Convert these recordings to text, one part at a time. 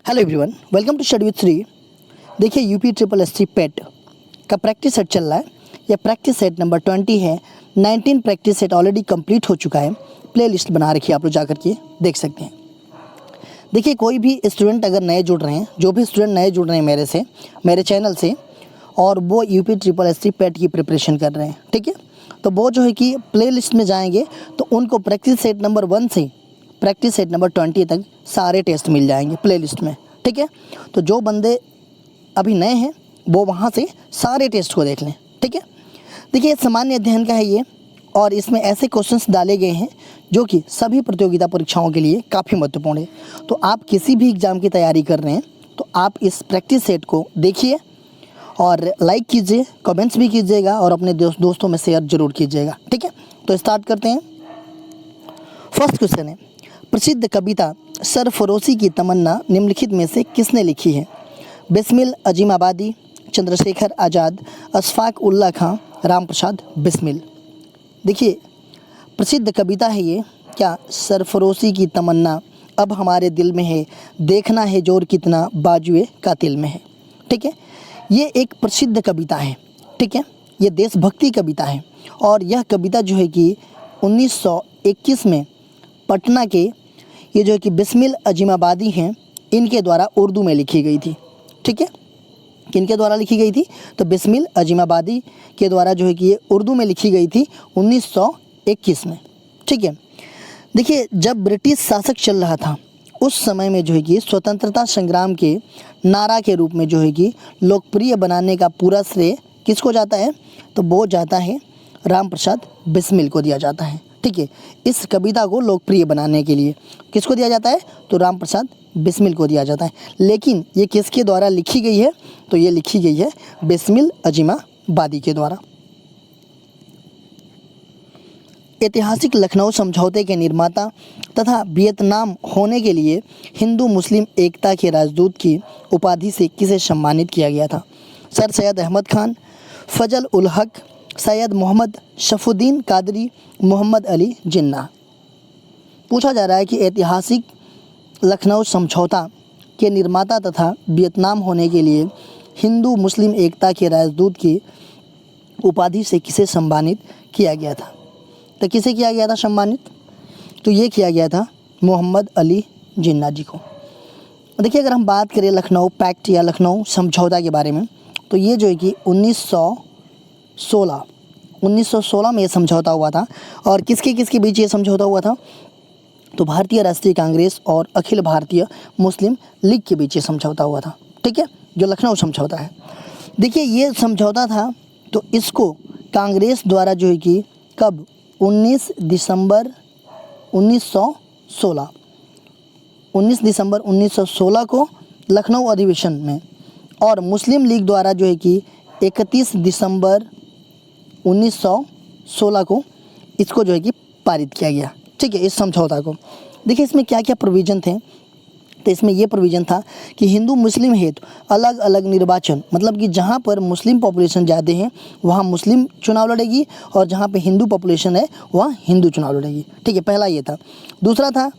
Hello everyone, welcome to study with Shri. देखिए UP triple S C PET का practice set चल रहा है। यह प्रैक्टिस सेट नंबर 20 है। 19 प्रैक्टिस सेट ऑलरेडी कंप्लीट हो चुका है। प्ले लिस्ट बना रखी है, आप लोग जा कर के देख सकते हैं। देखिए कोई भी स्टूडेंट अगर नए जुड़ रहे हैं, जो भी स्टूडेंट नए जुड़ रहे हैं मेरे चैनल से, और वो यूपी ट्रिपल एस सी पेट की प्रिपरेशन कर रहे हैं, ठीक है, तो वो जो है कि प्ले लिस्ट में जाएंगे तो उनको प्रैक्टिस सेट नंबर 1 से प्रैक्टिस सेट नंबर 20 तक सारे टेस्ट मिल जाएंगे प्ले लिस्ट में, ठीक है। तो जो बंदे अभी नए हैं वो वहाँ से सारे टेस्ट को देख लें, ठीक है। देखिए सामान्य अध्ययन का है ये, और इसमें ऐसे क्वेश्चंस डाले गए हैं जो कि सभी प्रतियोगिता परीक्षाओं के लिए काफ़ी महत्वपूर्ण है। तो आप किसी भी एग्ज़ाम की तैयारी कर रहे हैं तो आप इस प्रैक्टिस सेट को देखिए और लाइक कीजिए, कमेंट्स भी कीजिएगा और अपने दोस्तों में शेयर जरूर कीजिएगा, ठीक है। तो स्टार्ट करते हैं। फर्स्ट क्वेश्चन है, प्रसिद्ध कविता सरफरोशी की तमन्ना निम्नलिखित में से किसने लिखी है? बिस्मिल अजीमाबादी, चंद्रशेखर आज़ाद, अशफाक उल्लाह खां, राम प्रसाद बिस्मिल। देखिए प्रसिद्ध कविता है ये, क्या सरफरोशी की तमन्ना अब हमारे दिल में है, देखना है जोर कितना बाजुए कातिल में है, ठीक है। ये एक प्रसिद्ध कविता है, ठीक है, ये देशभक्ति कविता है। और यह कविता जो है कि 1921 में पटना के ये जो है कि बिस्मिल अजीमाबादी हैं, इनके द्वारा उर्दू में लिखी गई थी, ठीक है। किनके द्वारा लिखी गई थी? तो बिस्मिल अजीमाबादी के द्वारा जो है कि ये उर्दू में लिखी गई थी 1921 में, ठीक है। देखिए जब ब्रिटिश शासक चल रहा था उस समय में जो है कि स्वतंत्रता संग्राम के नारा के रूप में जो है कि लोकप्रिय बनाने का पूरा श्रेय किसको जाता है? तो वो जाता है राम प्रसाद बिस्मिल को दिया जाता है, ठीक है। इस कविता को लोकप्रिय बनाने के लिए किसको दिया जाता है? तो राम प्रसाद बिस्मिल को दिया जाता है। लेकिन ये किसके द्वारा लिखी गई है? तो ये लिखी गई है बिस्मिल अजीमाबादी के द्वारा। ऐतिहासिक लखनऊ समझौते के निर्माता तथा वियतनाम होने के लिए हिंदू मुस्लिम एकता के राजदूत की उपाधि से किसे सम्मानित किया गया था? सर सैयद अहमद खान, फजल उल हक, सैयद मोहम्मद शफुद्दीन कादरी, मोहम्मद अली जिन्ना। पूछा जा रहा है कि ऐतिहासिक लखनऊ समझौता के निर्माता तथा वियतनाम होने के लिए हिंदू मुस्लिम एकता के राजदूत की उपाधि से किसे सम्मानित किया गया था? तो किसे किया गया था सम्मानित? तो ये किया गया था मोहम्मद अली जिन्ना जी को। देखिए अगर हम बात करें लखनऊ पैक्ट या लखनऊ समझौता के बारे में, तो ये जो है कि 1916 में ये समझौता हुआ था। और किसके बीच ये समझौता हुआ था? तो भारतीय राष्ट्रीय कांग्रेस और अखिल भारतीय मुस्लिम लीग के बीच ये समझौता हुआ था, ठीक है, जो लखनऊ समझौता है। देखिए ये समझौता था तो इसको कांग्रेस द्वारा जो है कि कब 19 दिसंबर 1916 को लखनऊ अधिवेशन में, और मुस्लिम लीग द्वारा जो है कि 31 दिसंबर 1916 को इसको जो है कि पारित किया गया, ठीक है, इस समझौता को। देखिए इसमें क्या क्या प्रोविज़न थे? तो इसमें ये प्रोविज़न था कि हिंदू मुस्लिम हेतु अलग अलग निर्वाचन, मतलब कि जहाँ पर मुस्लिम पॉपुलेशन ज़्यादा है वहाँ मुस्लिम चुनाव लड़ेगी, और जहाँ पे हिंदू पॉपुलेशन है वहाँ हिंदू चुनाव लड़ेगी, ठीक है, पहला ये था। दूसरा था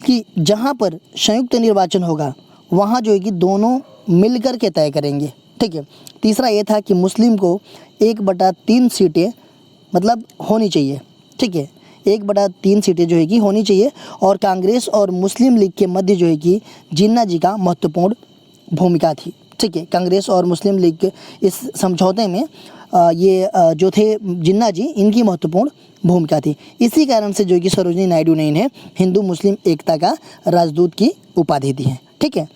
कि जहाँ पर संयुक्त निर्वाचन होगा वहाँ जो है कि दोनों मिलकर के तय करेंगे, ठीक है। तीसरा ये था कि मुस्लिम को 1/3 सीटें मतलब होनी चाहिए, ठीक है, 1/3 सीटें जो है कि होनी चाहिए। और कांग्रेस और मुस्लिम लीग के मध्य जो है कि जिन्ना जी का महत्वपूर्ण भूमिका थी, ठीक है। कांग्रेस और मुस्लिम लीग के इस समझौते में जो थे जिन्ना जी, इनकी महत्वपूर्ण भूमिका थी। इसी कारण से जो है कि सरोजिनी नायडू ने इन्हें हिंदू मुस्लिम एकता का राजदूत की उपाधि दी है, ठीक है।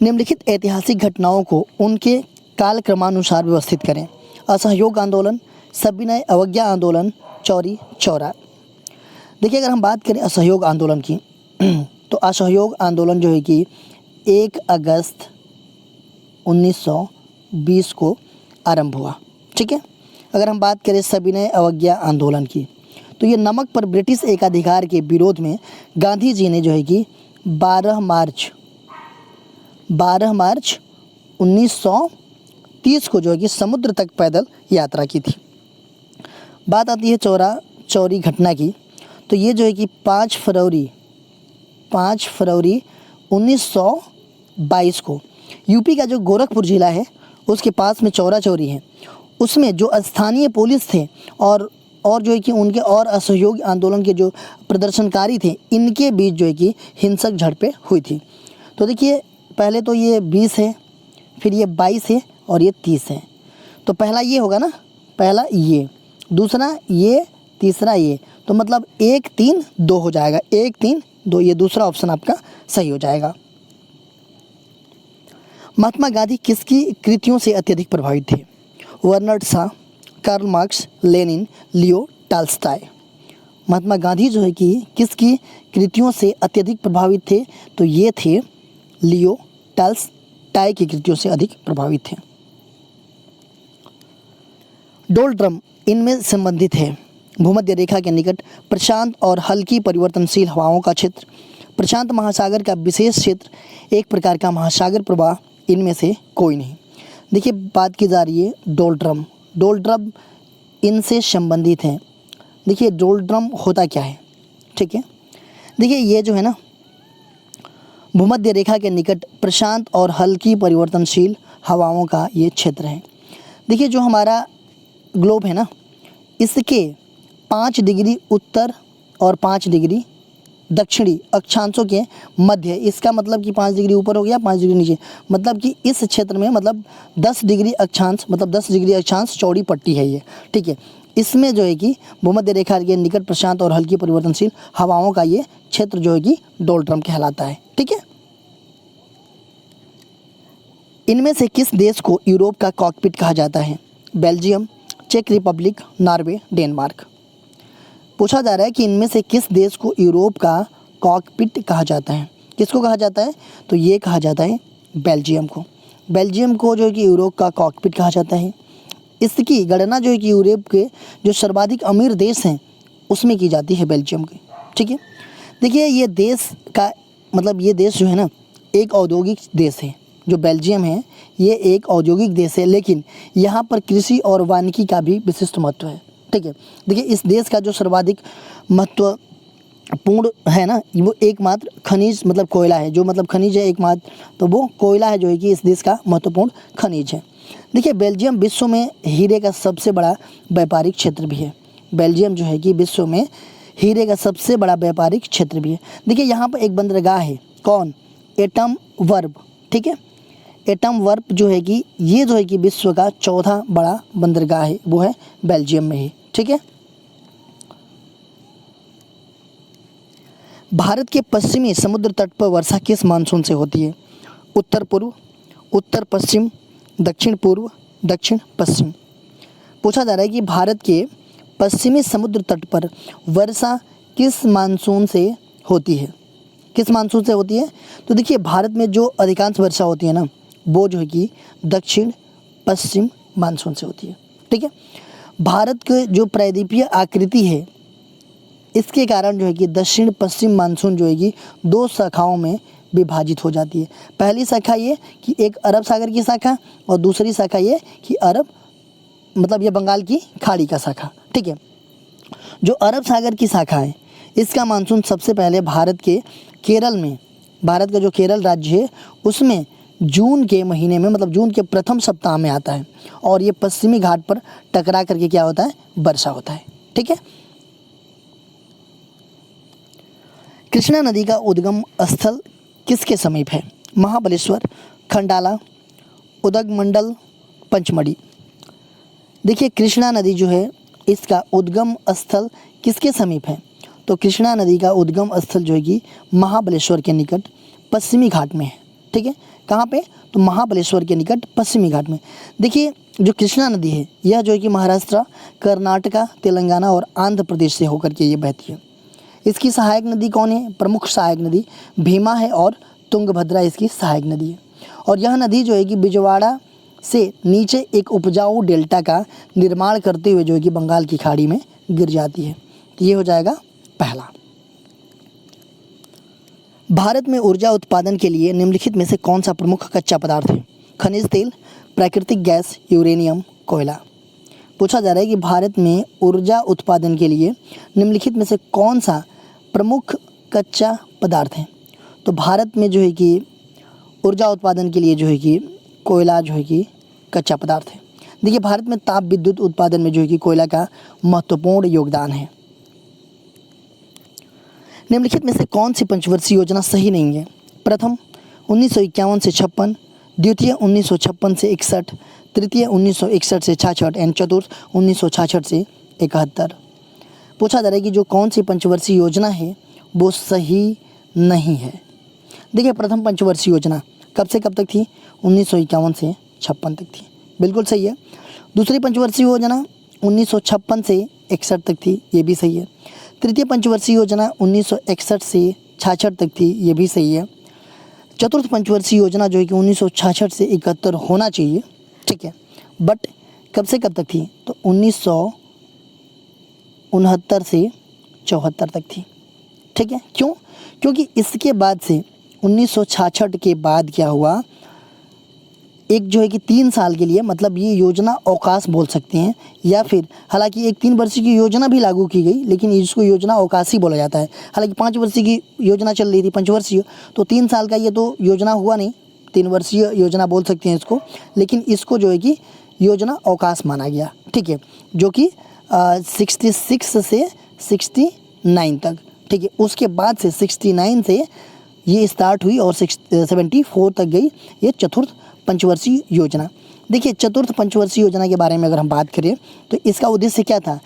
निम्नलिखित ऐतिहासिक घटनाओं को उनके कालक्रमानुसार व्यवस्थित करें। असहयोग आंदोलन, सविनय अवज्ञा आंदोलन, चौरी चौरा। देखिए अगर हम बात करें असहयोग आंदोलन की तो असहयोग आंदोलन जो है कि 1 अगस्त 1920 को आरंभ हुआ, ठीक है। अगर हम बात करें सविनय अवज्ञा आंदोलन की तो ये नमक पर ब्रिटिश एकाधिकार के विरोध में गांधी जी ने जो है कि 12 मार्च 1930 को जो है कि समुद्र तक पैदल यात्रा की थी। बात आती है चौरी घटना की, तो ये जो है कि 5 5 फरवरी 1922 को यूपी का जो गोरखपुर ज़िला है उसके पास में चौरा चौरी है, उसमें जो स्थानीय पुलिस थे और जो है कि उनके और असहयोग आंदोलन के जो प्रदर्शनकारी थे, इनके बीच जो है कि हिंसक झड़पें हुई थी। तो देखिए पहले तो ये 20 है, फिर ये 22 है और ये 30 है। तो पहला ये होगा ना, पहला ये, दूसरा ये, तीसरा ये, तो मतलब 1 3 2 हो जाएगा, 1 3 2, ये दूसरा ऑप्शन आपका सही हो जाएगा। महात्मा गांधी किसकी कृतियों से अत्यधिक प्रभावित थे? Bernard Shaw, Karl Marx, Lenin, Leo Tolstoy. Mahatma Gandhi जो है कि किसकी कृतियों से अत्यधिक प्रभावित थे? तो ये थे लियो टॉल्स्टॉय की कृतियों से अधिक प्रभावित थे। डोल्ड्रम इनमें संबंधित है? भूमध्य रेखा के निकट, प्रशांत और हल्की परिवर्तनशील हवाओं का क्षेत्र, प्रशांत महासागर का विशेष क्षेत्र, एक प्रकार का महासागर प्रवाह, इनमें से कोई नहीं। देखिए बात की जा रही है डोल्ड्रम, डोल्ड्रम इनसे संबंधित हैं। देखिए डोल्ड्रम होता क्या है, ठीक है। देखिए ये जो है ना भूमध्य रेखा के निकट प्रशांत और हल्की परिवर्तनशील हवाओं का ये क्षेत्र है। देखिए जो हमारा ग्लोब है ना, इसके 5 डिग्री उत्तर और 5 डिग्री दक्षिणी अक्षांशों के मध्य, इसका मतलब कि 5 डिग्री ऊपर हो गया, 5 डिग्री नीचे, मतलब कि इस क्षेत्र में मतलब 10 डिग्री अक्षांश, मतलब 10 डिग्री अक्षांश चौड़ी पट्टी है ये, ठीक है। इसमें जो है कि भूमध्य रेखा के निकट प्रशांत और हल्की परिवर्तनशील हवाओं का ये क्षेत्र जो है कि डोल्ड्रम कहलाता है, ठीक है। इनमें से किस देश को यूरोप का कॉकपिट कहा जाता है? बेल्जियम, चेक रिपब्लिक, नॉर्वे, डेनमार्क। पूछा जा रहा है कि इनमें से किस देश को यूरोप का कॉकपिट कहा जाता है? किसको कहा जाता है? तो ये कहा जाता है बेल्जियम को। बेल्जियम को जो है कि यूरोप का कॉकपिट कहा जाता है। इसकी गणना जो है कि यूरोप के जो सर्वाधिक अमीर देश हैं उसमें की जाती है बेल्जियम की, ठीक है। देखिए ये देश का मतलब ये देश जो है ना एक औद्योगिक देश है। जो बेल्जियम है ये एक औद्योगिक देश है, लेकिन यहाँ पर कृषि और वानिकी का भी विशिष्ट महत्व है, ठीक है। देखिए इस देश का जो सर्वाधिक महत्वपूर्ण है ना, वो एकमात्र खनिज मतलब कोयला है, जो मतलब खनिज है एकमात्र, तो वो कोयला है जो है कि इस देश का महत्वपूर्ण खनिज है। देखिए बेल्जियम विश्व में हीरे का सबसे बड़ा व्यापारिक क्षेत्र भी है। बेल्जियम जो है कि विश्व में हीरे का सबसे बड़ा व्यापारिक क्षेत्र भी है। देखिए यहाँ पर एक बंदरगाह है, कौन? एंटवर्प, ठीक है। एंटवर्प जो है कि ये जो है कि विश्व का चौथा बड़ा बंदरगाह है, वो है बेल्जियम में ही, ठीक है। भारत के पश्चिमी समुद्र तट पर वर्षा किस मानसून से होती है? उत्तर पूर्व, उत्तर पश्चिम, दक्षिण पूर्व, दक्षिण पश्चिम। पूछा जा रहा है कि भारत के पश्चिमी समुद्र तट पर वर्षा किस मानसून से होती है? किस मानसून से होती है? तो देखिए भारत में जो अधिकांश वर्षा होती है ना, वो जो है कि दक्षिण पश्चिम मानसून से होती है, ठीक है। भारत के जो प्रायद्वीपीय आकृति है, इसके कारण जो है कि दक्षिण पश्चिम मानसून जो है कि 2 शाखाओं में विभाजित हो जाती है। पहली शाखा ये कि एक अरब सागर की शाखा, और दूसरी शाखा ये कि अरब मतलब ये बंगाल की खाड़ी का शाखा, ठीक है। जो अरब सागर की शाखा है इसका मानसून सबसे पहले भारत के केरल में, भारत का जो केरल राज्य है उसमें जून के महीने में मतलब जून के प्रथम सप्ताह में आता है, और ये पश्चिमी घाट पर टकरा करके क्या होता है? वर्षा होता है, ठीक है। कृष्णा नदी का उद्गम स्थल किसके समीप है? महाबलेश्वर, खंडाला, उदगमंडल, पंचमढ़ी। देखिए कृष्णा नदी जो है इसका उद्गम स्थल किसके समीप है? तो कृष्णा नदी का उद्गम स्थल जो है कि महाबलेश्वर के निकट पश्चिमी घाट में है, ठीक है। कहाँ पे? तो महाबलेश्वर के निकट पश्चिमी घाट में। देखिए जो कृष्णा नदी है यह जो है कि महाराष्ट्र, कर्नाटका, तेलंगाना और आंध्र प्रदेश से होकर के ये बहती है। इसकी सहायक नदी कौन है? प्रमुख सहायक नदी भीमा है और तुंगभद्रा इसकी सहायक नदी है। और यह नदी जो है कि बिजवाड़ा से नीचे एक उपजाऊ डेल्टा का निर्माण करते हुए जो है कि बंगाल की खाड़ी में गिर जाती है। तो ये हो जाएगा पहला। भारत में ऊर्जा उत्पादन के लिए निम्नलिखित में से कौन सा प्रमुख कच्चा पदार्थ है? खनिज तेल, प्राकृतिक गैस, यूरेनियम, कोयला। पूछा जा रहा है कि भारत में ऊर्जा उत्पादन के लिए निम्नलिखित में से कौन सा प्रमुख कच्चा पदार्थ है? तो भारत में जो है कि ऊर्जा उत्पादन के लिए जो है कि कोयला जो है कि कच्चा पदार्थ है। देखिए भारत में ताप विद्युत उत्पादन में जो है कि कोयला का महत्वपूर्ण योगदान है। निम्नलिखित में से कौन सी पंचवर्षीय योजना सही नहीं है? प्रथम 1951 से 56, द्वितीय 1956 से 61, तृतीय 1961 से 66 एंड चतुर्थ 1966 से 71। पूछा जा रहा है कि जो कौन सी पंचवर्षीय योजना है वो सही नहीं है। देखिए प्रथम पंचवर्षीय योजना कब से कब तक थी? 1951 से 56 तक थी, बिल्कुल सही है। दूसरी पंचवर्षीय योजना 1956 से 61 तक थी, ये भी सही है। तृतीय पंचवर्षीय योजना 1961 से 66 तक थी, ये भी सही है। चतुर्थ पंचवर्षीय योजना जो है कि 1966 से 71 होना चाहिए, ठीक है, बट कब से कब तक थी? तो 1969 से 74 तक थी, ठीक है। क्यों? क्योंकि इसके बाद से 1966 के बाद क्या हुआ, एक जो है कि 3 साल के लिए, मतलब ये योजना अवकाश बोल सकते हैं, या फिर हालांकि एक 3 वर्ष की योजना भी लागू की गई, लेकिन इसको योजना अवकाशी बोला जाता है। हालांकि 5 वर्ष की योजना चल रही थी, पंचवर्षीय, तो 3 साल का ये तो योजना हुआ नहीं, 3 वर्षीय योजना बोल सकते हैं इसको, लेकिन इसको जो है कि योजना अवकाश माना गया, ठीक है, जो कि 66 से 69 तक, ठीक है। उसके बाद से 69 से ये स्टार्ट हुई और 74 तक गई ये चतुर्थ पंचवर्षीय योजना। देखिए चतुर्थ पंचवर्षीय योजना के बारे में अगर हम बात करें तो इसका उद्देश्य क्या था?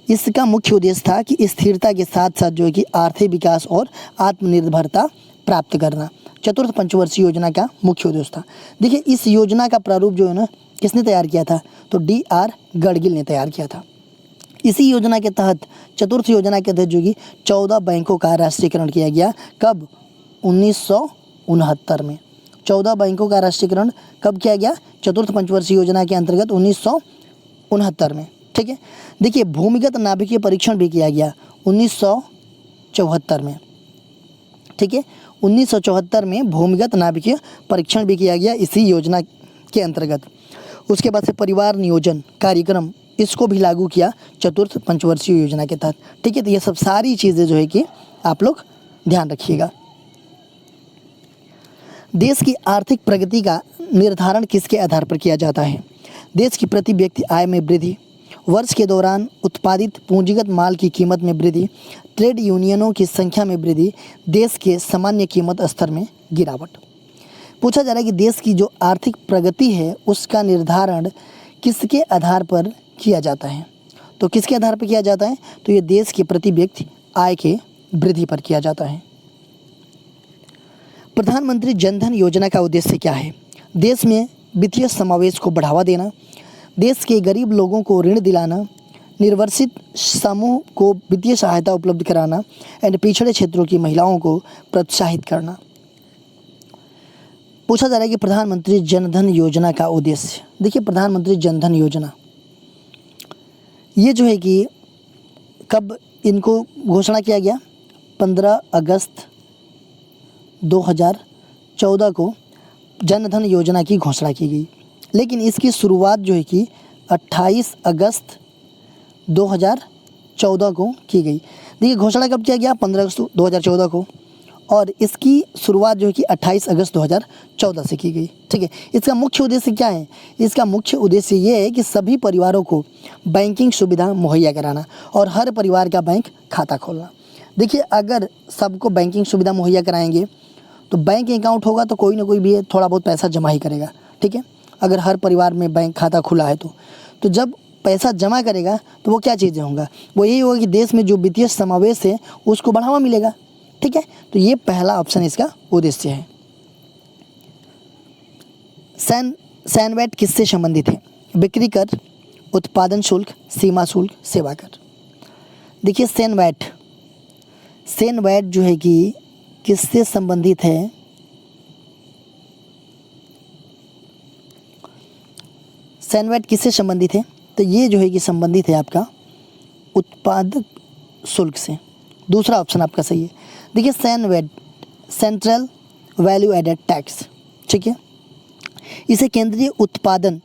इसका मुख्य उद्देश्य था कि स्थिरता के साथ साथ जो है कि आर्थिक विकास और आत्मनिर्भरता प्राप्त करना, चतुर्थ पंचवर्षीय योजना का मुख्य उद्देश्य था। देखिए इस योजना का प्रारूप जो है ना, किसने तैयार किया था? तो D.R. गडगिल ने तैयार किया था। इसी योजना के तहत, चतुर्थ योजना के तहत जो कि 14 बैंकों का राष्ट्रीयकरण किया गया। कब? 1969 में। 14 बैंकों का राष्ट्रीयकरण कब किया गया? चतुर्थ पंचवर्षीय योजना के अंतर्गत 1969 में, ठीक है। देखिए भूमिगत नाभिकीय परीक्षण भी किया गया 1974 में, ठीक है। 1974 में भूमिगत नाभिकीय परीक्षण भी किया गया इसी योजना के अंतर्गत। उसके बाद से परिवार नियोजन कार्यक्रम, इसको भी लागू किया चतुर्थ पंचवर्षीय योजना के तहत, ठीक है। तो ये सब सारी चीज़ें जो है कि आप लोग ध्यान रखिएगा। देश की आर्थिक प्रगति का निर्धारण किसके आधार पर किया जाता है? देश की प्रति व्यक्ति आय में वृद्धि, वर्ष के दौरान उत्पादित पूंजीगत माल की कीमत में वृद्धि, ट्रेड यूनियनों की संख्या में वृद्धि, देश के सामान्य कीमत स्तर में गिरावट। पूछा जा रहा है कि देश की जो आर्थिक प्रगति है उसका निर्धारण किसके आधार पर किया जाता है? तो किसके आधार पर किया जाता है? तो ये देश के प्रति व्यक्ति आय के वृद्धि पर किया जाता है। प्रधानमंत्री जनधन योजना का उद्देश्य क्या है? देश में वित्तीय समावेश को बढ़ावा देना, देश के गरीब लोगों को ऋण दिलाना, निर्वासित समूह को वित्तीय सहायता उपलब्ध कराना एंड पिछड़े क्षेत्रों की महिलाओं को प्रोत्साहित करना। पूछा जा रहा है कि प्रधानमंत्री जनधन योजना का उद्देश्य। देखिए प्रधानमंत्री जनधन योजना ये जो है कि कब इनको घोषणा किया गया? 15 अगस्त 2014 को जनधन योजना की घोषणा की गई, लेकिन इसकी शुरुआत जो है कि 28 अगस्त 2014 को की गई। देखिए घोषणा कब किया गया? 15 अगस्त 2014 को, और इसकी शुरुआत जो है कि 28 अगस्त 2014 से की गई, ठीक है। इसका मुख्य उद्देश्य क्या है? इसका मुख्य उद्देश्य ये है कि सभी परिवारों को बैंकिंग सुविधा मुहैया कराना और हर परिवार का बैंक खाता खोलना। देखिए अगर सबको बैंकिंग सुविधा मुहैया कराएंगे तो बैंक अकाउंट होगा तो कोई ना कोई भी थोड़ा बहुत पैसा जमा ही करेगा, ठीक है। अगर हर परिवार में बैंक खाता खुला है तो जब पैसा जमा करेगा तो वो क्या चीज़ें होंगी? वो यही होगा कि देश में जो वित्तीय समावेश है उसको बढ़ावा मिलेगा, ठीक है। तो ये पहला ऑप्शन इसका उद्देश्य है। सैनवैट किससे संबंधित है? बिक्री कर, उत्पादन शुल्क, सीमा शुल्क, सेवा कर। देखिए सैनवैट जो है कि किससे संबंधित है? सैनवैट किससे संबंधित है? तो ये जो है कि संबंधित है आपका उत्पादक शुल्क से। दूसरा ऑप्शन आपका सही है। देखिए सैनवैट सेंट्रल वैल्यू एडेड टैक्स, ठीक है। इसे केंद्रीय उत्पादन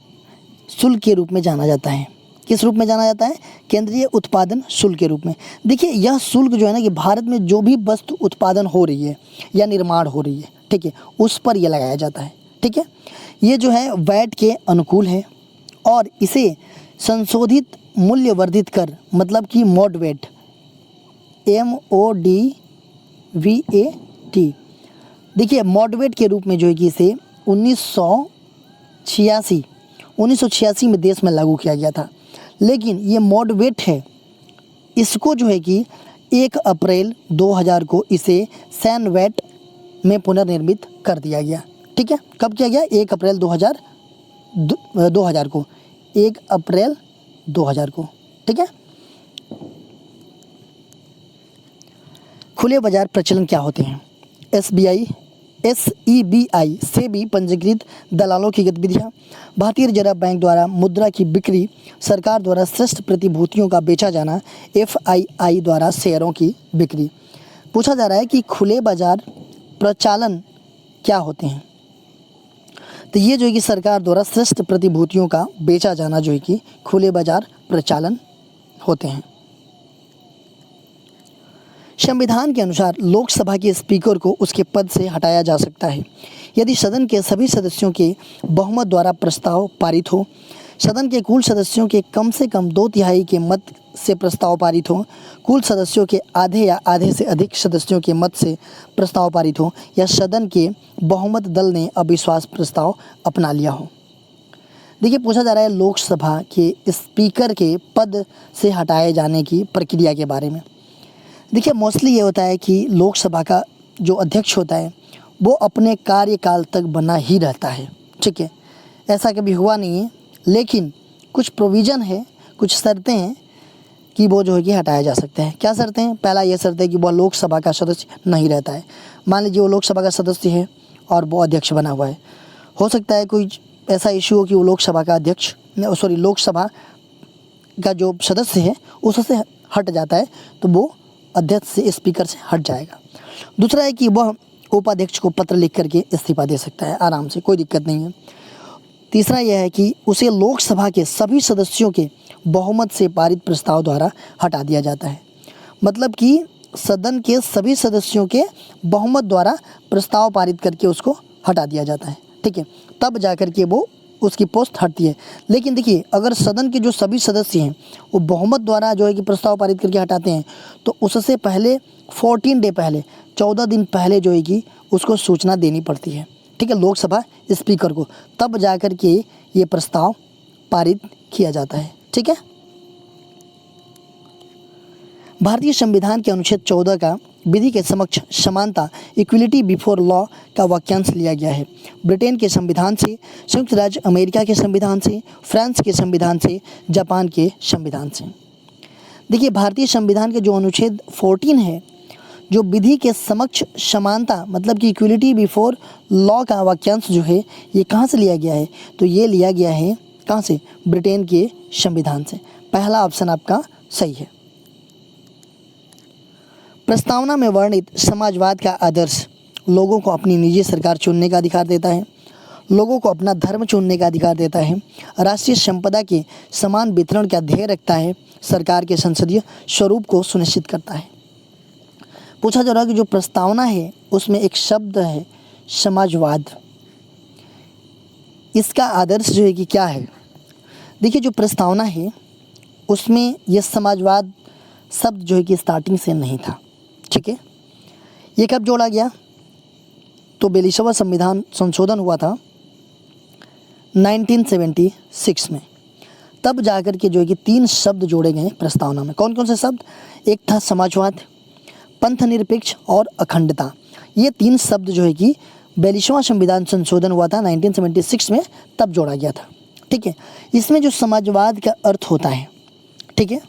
शुल्क के रूप में जाना जाता है, किस रूप में जाना जाता है? केंद्रीय उत्पादन शुल्क के रूप में। देखिए यह शुल्क जो है ना कि भारत में जो भी वस्तु उत्पादन हो रही है या निर्माण हो रही है, ठीक है, उस पर यह लगाया जाता है। ठीक है, ये जो है वैट के अनुकूल है और इसे संशोधित मूल्य वर्धित कर मतलब कि मॉडवेट MODVAT, देखिए मॉडवेट के रूप में जो है कि इसे 1986 में देश में लागू किया गया था। लेकिन ये मॉडवेट है, इसको जो है कि 1 अप्रैल 2000 को इसे सैनवेट में पुनर्निर्मित कर दिया गया। ठीक है, कब किया गया? 1 अप्रैल 2000 को, 1 अप्रैल 2000 को। ठीक है, खुले बाजार प्रचलन क्या होते हैं? SEBI से भी पंजीकृत दलालों की गतिविधियाँ, भारतीय रिजर्व बैंक द्वारा मुद्रा की बिक्री, सरकार द्वारा श्रेष्ठ प्रतिभूतियों का बेचा जाना, FII द्वारा शेयरों की बिक्री। पूछा जा रहा है कि खुले बाजार प्रचालन क्या होते हैं? तो ये जो है कि सरकार द्वारा श्रेष्ठ प्रतिभूतियों का बेचा जाना जो है कि खुले बाजार प्रचालन होते हैं। संविधान के अनुसार लोकसभा के स्पीकर को उसके पद से हटाया जा सकता है यदि सदन के सभी सदस्यों के बहुमत द्वारा प्रस्ताव पारित हो, सदन के कुल सदस्यों के कम से कम 2/3 के मत से प्रस्ताव पारित हो, कुल सदस्यों के आधे या आधे से अधिक सदस्यों के मत से प्रस्ताव पारित हो, या सदन के बहुमत दल ने अविश्वास प्रस्ताव अपना लिया हो। देखिए पूछा जा रहा है लोकसभा के स्पीकर के पद से हटाए जाने की प्रक्रिया के बारे में। देखिए मोस्टली ये होता है कि लोकसभा का जो अध्यक्ष होता है वो अपने कार्यकाल तक बना ही रहता है। ठीक है, ऐसा कभी हुआ नहीं है, लेकिन कुछ प्रोविज़न है, कुछ शर्तें हैं कि वो जो है कि हटाया जा सकता है। क्या शर्तें हैं? पहला ये शर्त है कि वह लोकसभा का सदस्य नहीं रहता है। मान लीजिए वो लोकसभा का सदस्य है और वो अध्यक्ष बना हुआ है, हो सकता है कोई ऐसा इशू हो कि वो लोकसभा का अध्यक्ष लोकसभा का जो सदस्य है उससे हट जाता है, तो वो अध्यक्ष से स्पीकर से हट जाएगा। दूसरा है कि वह उपाध्यक्ष को पत्र लिख करके इस्तीफा दे सकता है आराम से, कोई दिक्कत नहीं है। तीसरा यह है कि उसे लोकसभा के सभी सदस्यों के बहुमत से पारित प्रस्ताव द्वारा हटा दिया जाता है। मतलब कि सदन के सभी सदस्यों के बहुमत द्वारा प्रस्ताव पारित करके उसको हटा दिया जाता है। ठीक है, तब जा कर के वो उसकी पोस्ट हटती है। लेकिन देखिए अगर सदन के जो सभी सदस्य हैं वो बहुमत द्वारा जो है कि प्रस्ताव पारित करके हटाते हैं, तो उससे पहले 14 डे पहले, 14 दिन पहले जो है कि उसको सूचना देनी पड़ती है। ठीक है, लोकसभा स्पीकर को, तब जा कर के ये प्रस्ताव पारित किया जाता है। ठीक है, भारतीय संविधान के अनुच्छेद 14 का विधि के समक्ष समानता इक्वलिटी बिफोर लॉ का वाक्यांश लिया गया है। ब्रिटेन के संविधान से, संयुक्त राज्य अमेरिका के संविधान से, फ्रांस के संविधान से, जापान के संविधान से। देखिए भारतीय संविधान के जो अनुच्छेद 14 है, जो विधि के समक्ष समानता मतलब कि इक्वलिटी बिफोर लॉ का वाक्यांश जो है ये कहाँ से लिया गया है? तो ये लिया गया है कहाँ से? ब्रिटेन के संविधान से। पहला ऑप्शन आपका सही है। प्रस्तावना में वर्णित समाजवाद का आदर्श लोगों को अपनी निजी सरकार चुनने का अधिकार देता है, लोगों को अपना धर्म चुनने का अधिकार देता है, राष्ट्रीय संपदा के समान वितरण का ध्येय रखता है, सरकार के संसदीय स्वरूप को सुनिश्चित करता है। पूछा जा रहा है कि जो प्रस्तावना है उसमें एक शब्द है समाजवाद, इसका आदर्श जो है कि क्या है? देखिए जो प्रस्तावना है उसमें यह समाजवाद शब्द जो है कि स्टार्टिंग से नहीं था। ठीक है, ये कब जोड़ा गया? तो 42वां संविधान संशोधन हुआ था 1976 में, तब जाकर के जो है कि 3 शब्द जोड़े गए प्रस्तावना में। कौन कौन से शब्द? एक था समाजवाद, पंथनिरपेक्ष और अखंडता। ये 3 शब्द जो है कि 42वां संविधान संशोधन हुआ था 1976 में, तब जोड़ा गया था। ठीक है, इसमें जो समाजवाद का अर्थ होता है, ठीक है,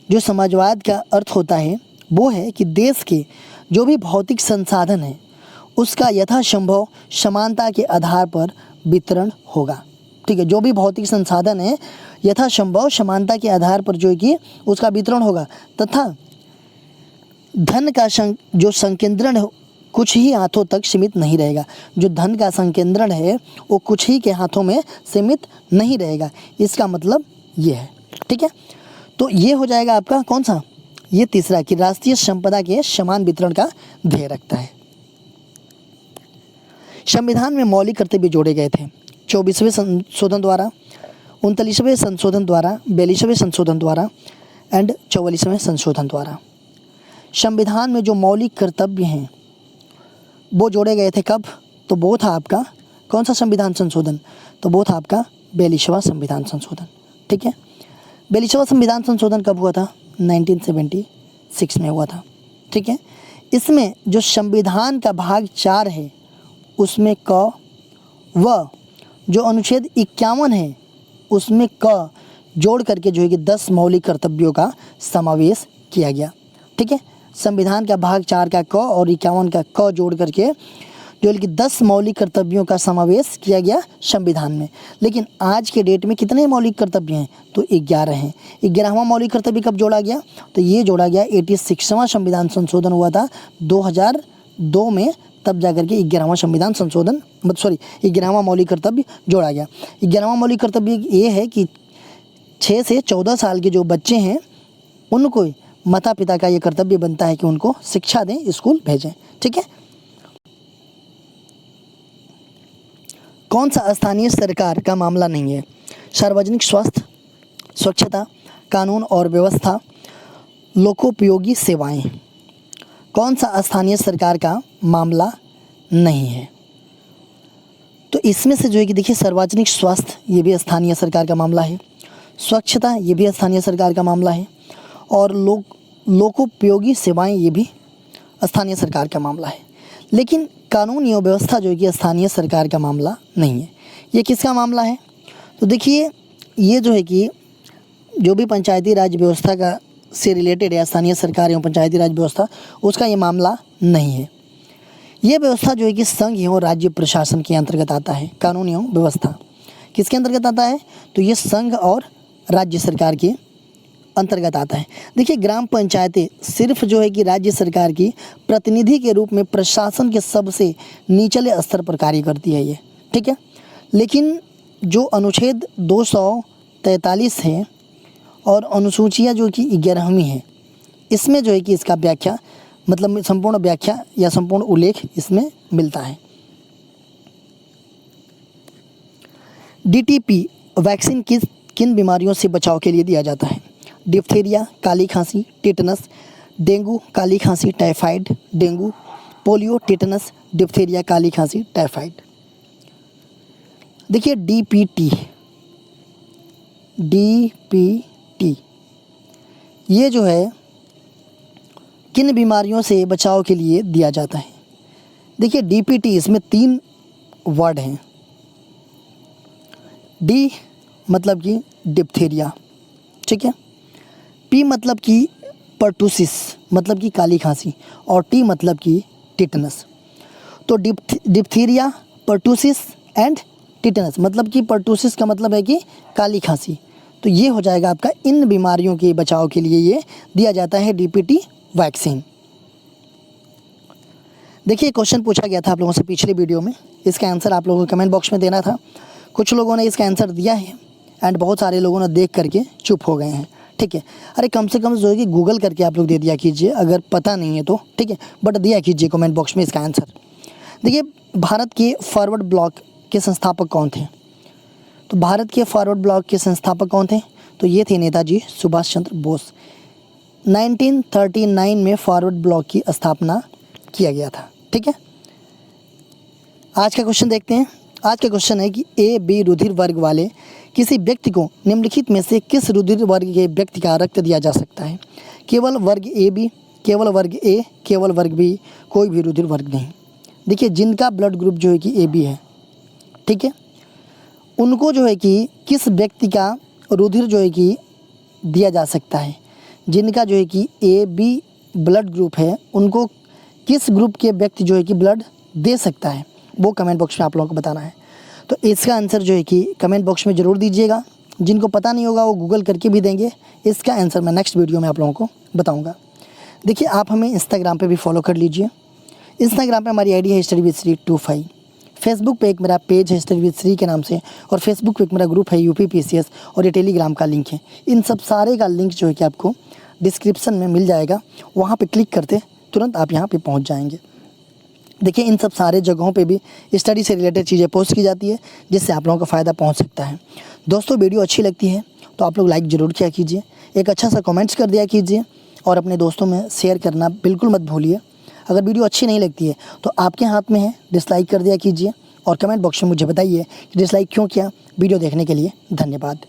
जो समाजवाद का अर्थ होता है वो है कि देश के जो भी भौतिक संसाधन है उसका यथासंभव समानता के आधार पर वितरण होगा। ठीक है, जो भी भौतिक संसाधन है यथासंभव समानता के आधार पर जो है कि उसका वितरण होगा, तथा धन का जो संकेंद्रण कुछ ही हाथों तक सीमित नहीं रहेगा। जो धन का संकेंद्रण है वो कुछ ही के हाथों में सीमित नहीं रहेगा। इसका मतलब ये है। ठीक है। तो ये हो जाएगा आपका कौन सा, ये तीसरा कि राष्ट्रीय संपदा के समान वितरण का ध्येय रखता है। संविधान में मौलिक कर्तव्य जोड़े गए थे 24वें संशोधन द्वारा, 39वें संशोधन द्वारा, 42वें संशोधन द्वारा एंड 44वें संशोधन द्वारा। संविधान में जो मौलिक कर्तव्य हैं वो जोड़े गए थे कब, तो वो था आपका कौन सा संविधान संशोधन, तो वो था आपका 42वां संविधान संशोधन। ठीक है, 42वां संविधान संशोधन कब हुआ था, 1976 में हुआ था। ठीक है, इसमें जो संविधान का भाग 4 है उसमें क व जो अनुच्छेद 51 है उसमें क जोड़ करके जो है कि 10 मौलिक कर्तव्यों का समावेश किया गया। ठीक है, संविधान का भाग 4 का क और 51 का क जोड़ करके जो है कि 10 मौलिक कर्तव्यों का समावेश किया गया संविधान में। लेकिन आज के डेट में कितने मौलिक कर्तव्य हैं, तो 11 हैं। 11वां मौलिक कर्तव्य कब जोड़ा गया, तो ये जोड़ा गया 86वां संविधान संशोधन हुआ था 2002 में, तब जाकर के 11वां संविधान संशोधन 11वां मौलिक कर्तव्य जोड़ा गया। 11वां मौलिक कर्तव्य ये है कि 6 से 14 साल के जो बच्चे हैं उनको माता पिता का ये कर्तव्य बनता है कि उनको शिक्षा दें, स्कूल भेजें। ठीक है, कौन सा स्थानीय सरकार का मामला नहीं है, सार्वजनिक स्वास्थ्य, स्वच्छता, कानून और व्यवस्था, लोकोपयोगी सेवाएं। कौन सा स्थानीय सरकार का मामला नहीं है, तो इसमें से जो है कि देखिए सार्वजनिक स्वास्थ्य ये भी स्थानीय सरकार का मामला है, स्वच्छता ये भी स्थानीय सरकार का मामला है और लोकोपयोगी सेवाएं ये भी स्थानीय सरकार का मामला है। लेकिन कानून एवं व्यवस्था जो है कि स्थानीय सरकार का मामला नहीं है। ये किसका मामला है, तो देखिए ये जो है कि जो भी पंचायती राज व्यवस्था का से रिलेटेड है, स्थानीय सरकार एवं पंचायती राज व्यवस्था, उसका ये मामला नहीं है। ये व्यवस्था जो है कि संघ एवं राज्य प्रशासन के अंतर्गत आता है। कानून एवं व्यवस्था किसके अंतर्गत आता है, तो ये संघ और राज्य सरकार के अंतर्गत आता है। देखिए ग्राम पंचायतें सिर्फ जो है कि राज्य सरकार की प्रतिनिधि के रूप में प्रशासन के सबसे निचले स्तर पर कार्य करती है ये। ठीक है, लेकिन जो अनुच्छेद 243 है और अनुसूचियाँ जो कि 11वीं है, इसमें जो है कि इसका व्याख्या मतलब संपूर्ण व्याख्या या संपूर्ण उल्लेख इसमें मिलता है। DTP वैक्सीन किन बीमारियों से बचाव के लिए दिया जाता है, डिप्थीरिया, काली खांसी, टिटनस, डेंगू, काली खांसी, typhoid, dengue, polio, tetanus, diphtheria, काली खांसी, टाइफाइड। देखिए DPT ये जो है किन बीमारियों से बचाव के लिए दिया जाता है। देखिए DPT इसमें 3 वर्ड हैं। D मतलब कि डिप्थीरिया, ठीक है, P मतलब कि पर्टूसिस मतलब कि काली खांसी और T मतलब कि टिटनस। तो डिप्थीरिया, पर्टूसिस एंड टिटनस मतलब कि पर्टूसिस का मतलब है कि काली खांसी, तो ये हो जाएगा आपका इन बीमारियों के बचाव के लिए ये दिया जाता है DPT वैक्सीन। देखिए क्वेश्चन पूछा गया था आप लोगों से पिछले वीडियो में, इसका आंसर आप लोगों को कमेंट बॉक्स में देना था। कुछ लोगों ने इसका आंसर दिया है एंड बहुत सारे लोगों ने देख करके चुप हो गए हैं। ठीक है, अरे कम से कम जो है कि गूगल करके आप लोग दे दिया कीजिए अगर पता नहीं है तो, ठीक है, बट दिया कीजिए कमेंट बॉक्स में इसका आंसर। देखिए भारत के फॉरवर्ड ब्लॉक के संस्थापक कौन थे, तो भारत के फॉरवर्ड ब्लॉक के संस्थापक कौन थे, तो ये थे नेताजी सुभाष चंद्र बोस। 1939 में फॉरवर्ड ब्लॉक की स्थापना किया गया था। ठीक है, आज का क्वेश्चन देखते हैं। आज का क्वेश्चन है कि AB रुधिर वर्ग वाले किसी व्यक्ति को निम्नलिखित में से किस रुधिर वर्ग के व्यक्ति का रक्त दिया जा सकता है, केवल वर्ग AB, केवल वर्ग A, केवल वर्ग B, कोई भी रुधिर वर्ग नहीं। देखिए जिनका ब्लड ग्रुप जो है कि AB है, ठीक है, उनको जो है कि किस व्यक्ति का रुधिर जो है कि दिया जा सकता है, जिनका जो है कि AB ब्लड ग्रुप है उनको किस ग्रुप के व्यक्ति जो है कि ब्लड दे सकता है, वो कमेंट बॉक्स में आप लोगों को बताना है। तो इसका आंसर जो है कि कमेंट बॉक्स में ज़रूर दीजिएगा। जिनको पता नहीं होगा वो गूगल करके भी देंगे। इसका आंसर मैं नेक्स्ट वीडियो में आप लोगों को बताऊंगा। देखिए आप हमें इंस्टाग्राम पे भी फॉलो कर लीजिए। इंस्टाग्राम पे हमारी आईडी है StudyWithSri25। फेसबुक पे एक मेरा पेज है स्टडी विद श्री के नाम से, और फेसबुक पे एक मेरा ग्रुप है यूपी पीसीएस, और ये टेलीग्राम का लिंक है। इन सब सारे का लिंक जो है कि आपको डिस्क्रिप्शन में मिल जाएगा, वहाँ पे क्लिक करते तुरंत आप यहाँ पे पहुँच जाएंगे। देखिए इन सब सारे जगहों पे भी स्टडी से रिलेटेड चीज़ें पोस्ट की जाती है, जिससे आप लोगों को फ़ायदा पहुँच सकता है। दोस्तों वीडियो अच्छी लगती है तो आप लोग लाइक ज़रूर किया कीजिए, एक अच्छा सा कमेंट्स कर दिया कीजिए, और अपने दोस्तों में शेयर करना बिल्कुल मत भूलिए। अगर वीडियो अच्छी नहीं लगती है तो आपके हाथ में है, डिसलाइक कर दिया कीजिए, और कमेंट बॉक्स में मुझे बताइए कि डिसलाइक क्यों किया। वीडियो देखने के लिए धन्यवाद।